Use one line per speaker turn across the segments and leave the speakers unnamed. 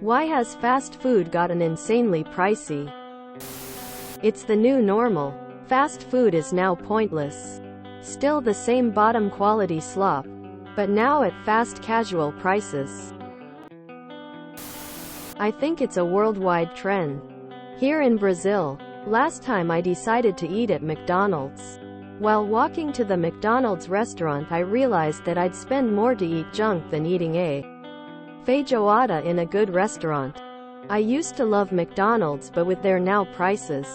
Why has fast food gotten insanely pricey? It's the new normal. Fast food is now pointless. Still the same bottom quality slop, but now at fast casual prices. I think it's a worldwide trend. Here in Brazil, last time I decided to eat at McDonald's. While walking to the McDonald's restaurant, I realized that I'd spend more to eat junk than eating a feijoada in a good restaurant. I used to love McDonald's, but with their now prices,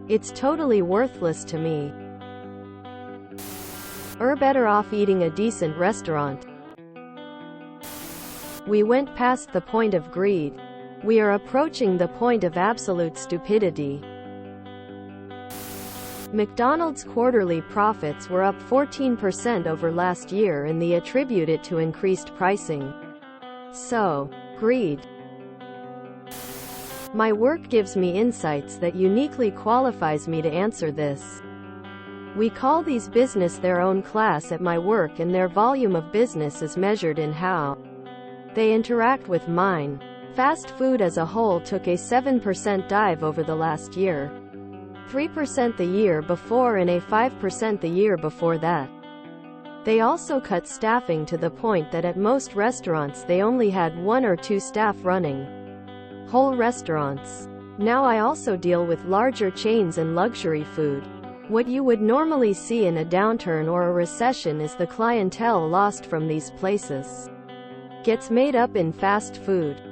it's totally worthless to me. Better off eating a decent restaurant. We went past the point of greed. We are approaching the point of absolute stupidity. McDonald's quarterly profits were up 14% over last year, and they attribute it to increased pricing. So, greed. My work gives me insights that uniquely qualifies me to answer this. We call these business their own class at my work, and their volume of business is measured in how they interact with mine. Fast food as a whole took a 7% dive over the last year, 3% the year before, and a 5% the year before that. They also cut staffing to the point that at most restaurants they only had 1 or 2 staff running whole restaurants. Now I also deal with larger chains and luxury food. What you would normally see in a downturn or a recession is the clientele lost from these places gets made up in fast food.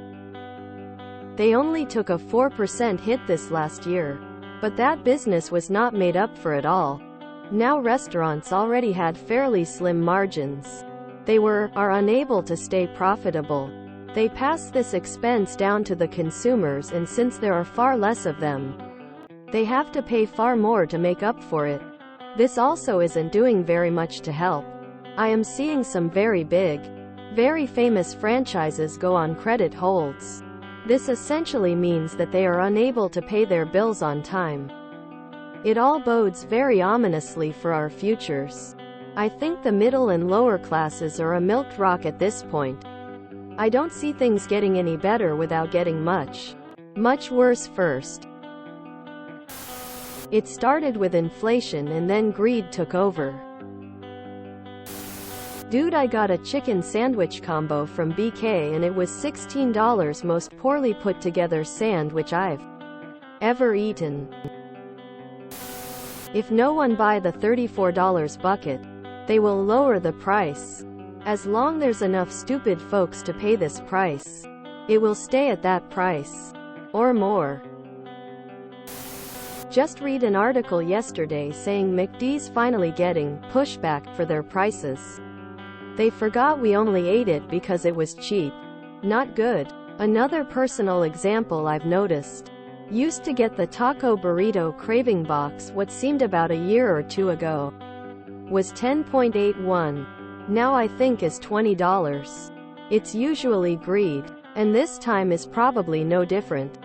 They only took a 4% hit this last year, but that business was not made up for at all. Now restaurants already had fairly slim margins. They are unable to stay profitable. They pass this expense down to the consumers, and since there are far less of them, they have to pay far more to make up for it. This also isn't doing very much to help. I am seeing some very big, very famous franchises go on credit holds. This essentially means that they are unable to pay their bills on time. It all bodes very ominously for our futures. I think the middle and lower classes are a milked rock at this point. I don't see things getting any better without getting much worse first. It started with inflation and then greed took over. Dude, I got a chicken sandwich combo from BK and it was $16, most poorly put together sandwich I've ever eaten. If no one buy the $34 bucket, they will lower the price. As long there's enough stupid folks to pay this price, it will stay at that price. Or more. Just read an article yesterday saying McD's finally getting pushback for their prices. They forgot we only ate it because it was cheap. Not good. Another personal example I've noticed. Used to get the taco burrito craving box what seemed about a year or two ago was $10.81. Now I think is $20. It's usually greed. And this time is probably no different.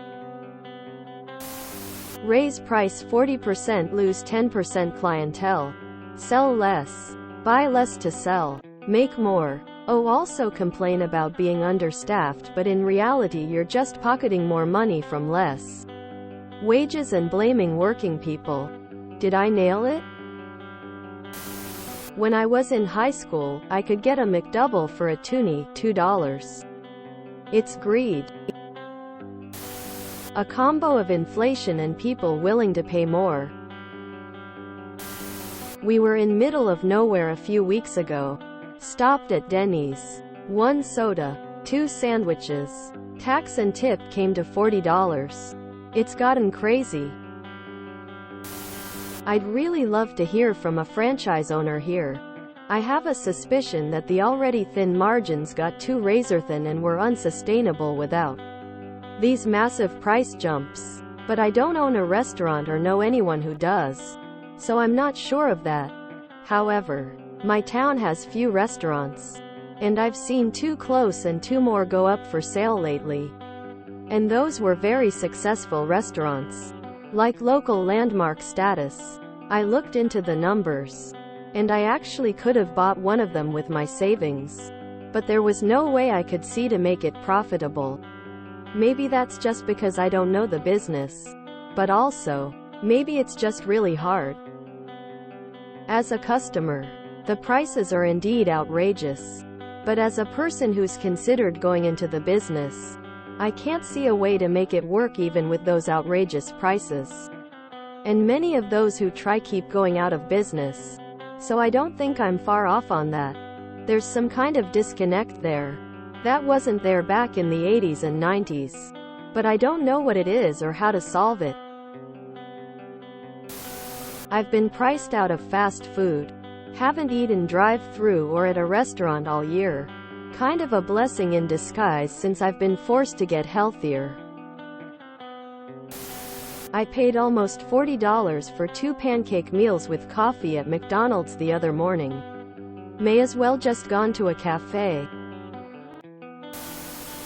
Raise price 40%, lose 10% clientele. Sell less. Buy less to sell. Make more. Oh, also complain about being understaffed, but in reality you're just pocketing more money from less wages and blaming working people. Did I nail it? When I was in high school, I could get a McDouble for a toonie, $2. It's greed. A combo of inflation and people willing to pay more. We were in middle of nowhere a few weeks ago. Stopped at Denny's. 1 soda, 2 sandwiches. Tax and tip came to $40. It's gotten crazy. I'd really love to hear from a franchise owner here. I have a suspicion that the already thin margins got too razor thin and were unsustainable without these massive price jumps. But I don't own a restaurant or know anyone who does, so I'm not sure of that. However, my town has few restaurants, and I've seen 2 close and 2 more go up for sale lately. And those were very successful restaurants, like local landmark status. I looked into the numbers, and I actually could have bought one of them with my savings. But there was no way I could see to make it profitable. Maybe that's just because I don't know the business. But also, maybe it's just really hard. As a customer, the prices are indeed outrageous. But as a person who's considered going into the business, I can't see a way to make it work even with those outrageous prices. And many of those who try keep going out of business. So I don't think I'm far off on that. There's some kind of disconnect there. That wasn't there back in the 80s and 90s. But I don't know what it is or how to solve it. I've been priced out of fast food. Haven't eaten drive-through or at a restaurant all year. Kind of a blessing in disguise since I've been forced to get healthier. I paid almost $40 for 2 pancake meals with coffee at McDonald's the other morning. May as well just gone to a cafe.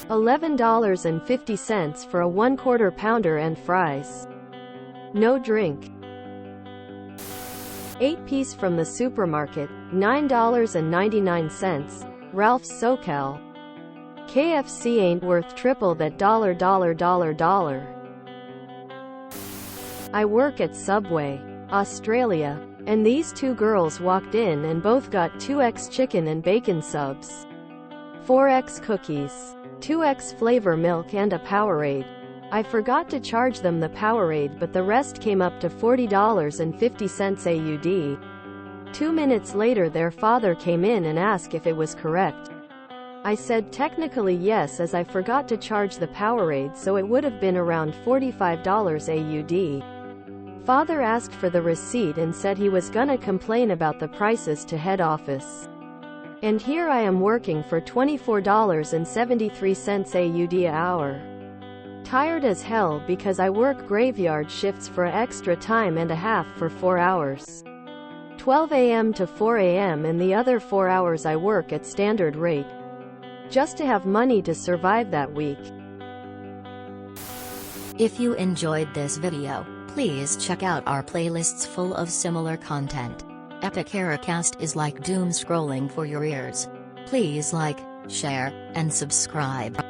$11.50 for a 1/4 pounder and fries. No drink. 8-piece from the supermarket, $9.99. Ralph's SoCal. KFC ain't worth triple that $. I work at Subway, Australia, and these 2 girls walked in and both got 2x chicken and bacon subs, 4x cookies, 2x flavor milk and a Powerade. I forgot to charge them the Powerade, but the rest came up to $40.50 AUD. 2 minutes later their father came in and asked if it was correct. I said technically yes, as I forgot to charge the Powerade, so it would have been around $45 AUD. Father asked for the receipt and said he was gonna complain about the prices to head office. And here I am working for $24.73 AUD an hour. Tired as hell because I work graveyard shifts for extra time and a half for 4 hours. 12 a.m. to 4 a.m. and the other 4 hours I work at standard rate. Just to have money to survive that week.
If you enjoyed this video, please check out our playlists full of similar content. Epic Haircast is like doom scrolling for your ears. Please like, share, and subscribe.